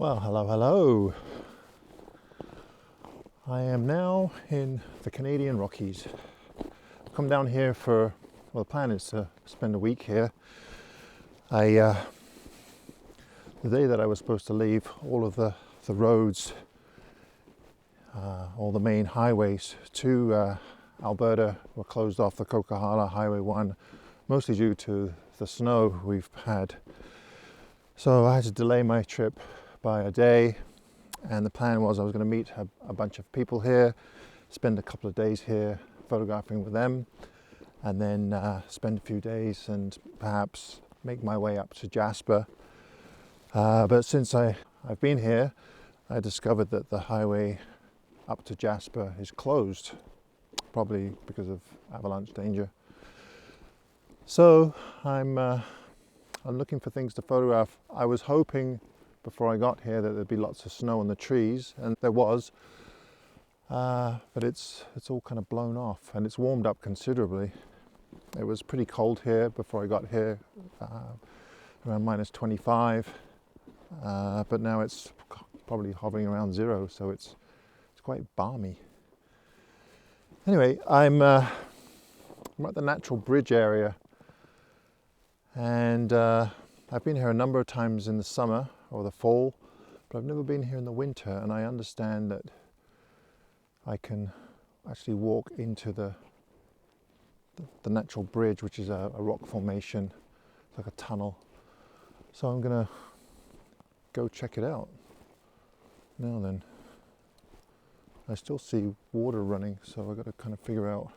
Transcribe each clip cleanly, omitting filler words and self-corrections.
Well, hello. I am now in the Canadian Rockies. I've come down here well, the plan is to spend a week here. The day that I was supposed to leave, all of the roads, all the main highways to Alberta were closed off, the Coquihalla Highway 1, mostly due to the snow we've had. So I had to delay my trip by a day, and the plan was I was going to meet a bunch of people here, spend a couple of days here photographing with them, and then spend a few days and perhaps make my way up to Jasper. But since I've been here, I discovered that the highway up to Jasper is closed, probably because of avalanche danger. So I'm looking for things to photograph. I was hoping before I got here that there'd be lots of snow on the trees, and there was, but it's all kind of blown off, and it's warmed up considerably. It was pretty cold here before I got here, around minus 25, but now it's probably hovering around 0, so it's quite balmy. Anyway, I'm at the Natural Bridge area, and I've been here a number of times in the summer or the fall, but I've never been here in the winter, and I understand that I can actually walk into the Natural Bridge, which is a rock formation, like a tunnel. So I'm gonna go check it out. Now then, I still see water running, so I've got to kind of figure out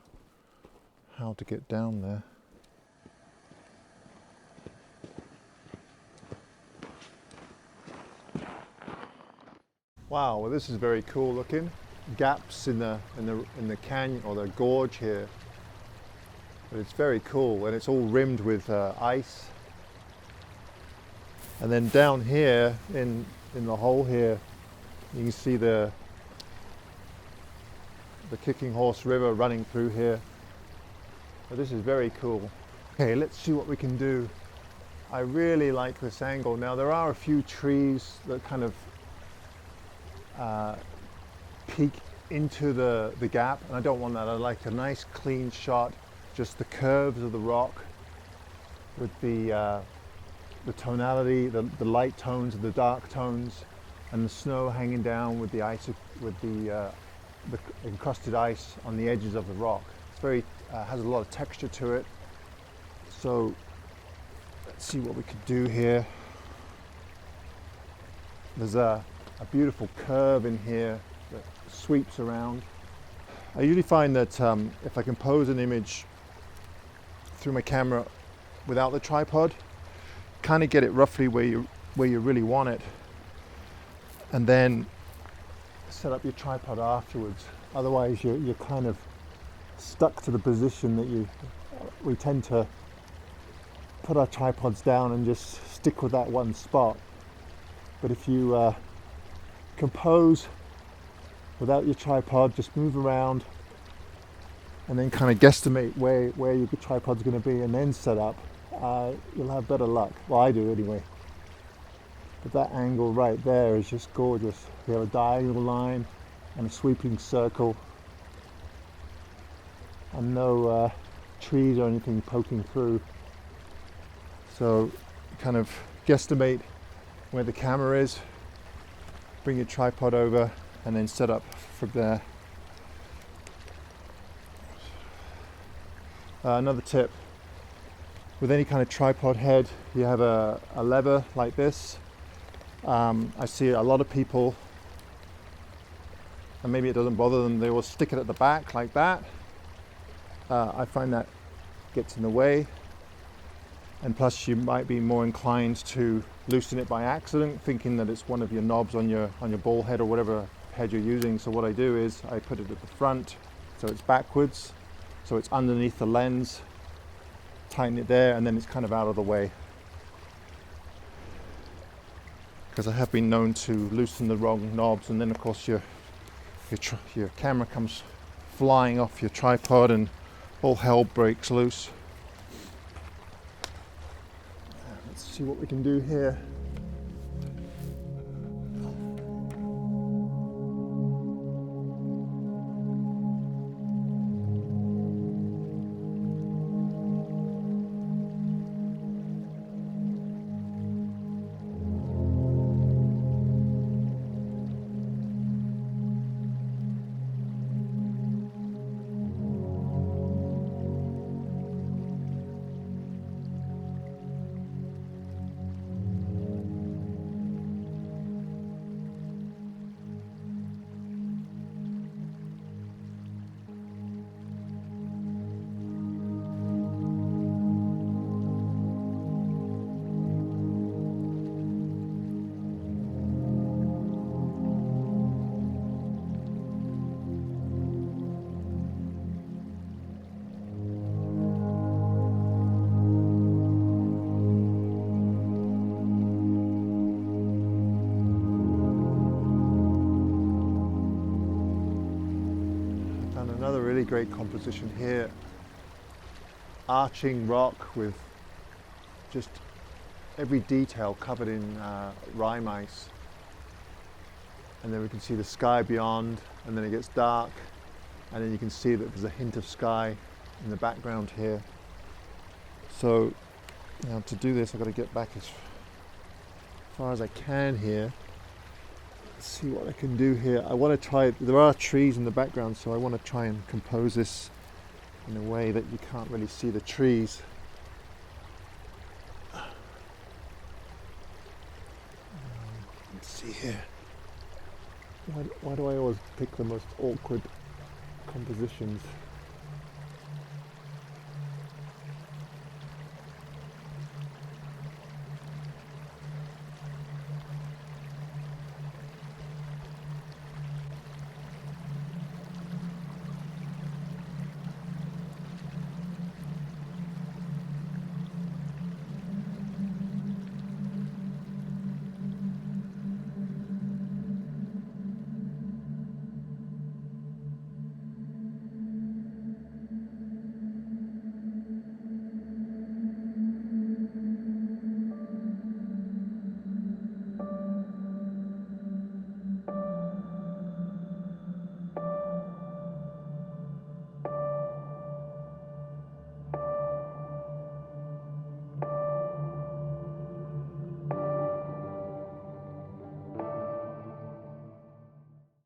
how to get down there. Wow, well, this is very cool looking. Gaps in the canyon or the gorge here, but it's very cool, and it's all rimmed with ice. And then down here in the hole here, you can see the Kicking Horse River running through here. So this is very cool. Okay, let's see what we can do. I really like this angle. Now there are a few trees that kind of peek into the gap, and I don't want that. I like a nice clean shot, just the curves of the rock with the tonality, the light tones and the dark tones, and the snow hanging down with the ice, with the encrusted ice on the edges of the rock. It's very has a lot of texture to it. So let's see what we could do here. There's a beautiful curve in here that sweeps around. I usually find that if I can pose an image through my camera without the tripod, kind of get it roughly where you really want it, and then set up your tripod afterwards. Otherwise you're kind of stuck to the position that we tend to put our tripods down and just stick with that one spot. But if you compose without your tripod, just move around and then kind of guesstimate where your tripod's going to be and then set up, you'll have better luck. Well, I do anyway. But that angle right there is just gorgeous. We have a diagonal line and a sweeping circle, and no trees or anything poking through. So kind of guesstimate where the camera is, bring your tripod over, and then set up from there. Another tip, with any kind of tripod head, you have a lever like this. I see a lot of people, and maybe it doesn't bother them, they will stick it at the back like that. I find that gets in the way, and plus you might be more inclined to loosen it by accident, thinking that it's one of your knobs on your ball head or whatever head you're using. So what I do is I put it at the front, so it's backwards, so it's underneath the lens, tighten it there, and then it's kind of out of the way. Because I have been known to loosen the wrong knobs, and then of course your camera comes flying off your tripod and all hell breaks loose. Let's see what we can do here. really great composition here. Arching rock with just every detail covered in rime ice. And then we can see the sky beyond, and then it gets dark, and then you can see that there's a hint of sky in the background here. So now to do this, I've got to get back as far as I can here. Let's see what I can do here. I want to try, there are trees in the background, so I want to try and compose this in a way that you can't really see the trees. Let's see here. Why do I always pick the most awkward compositions?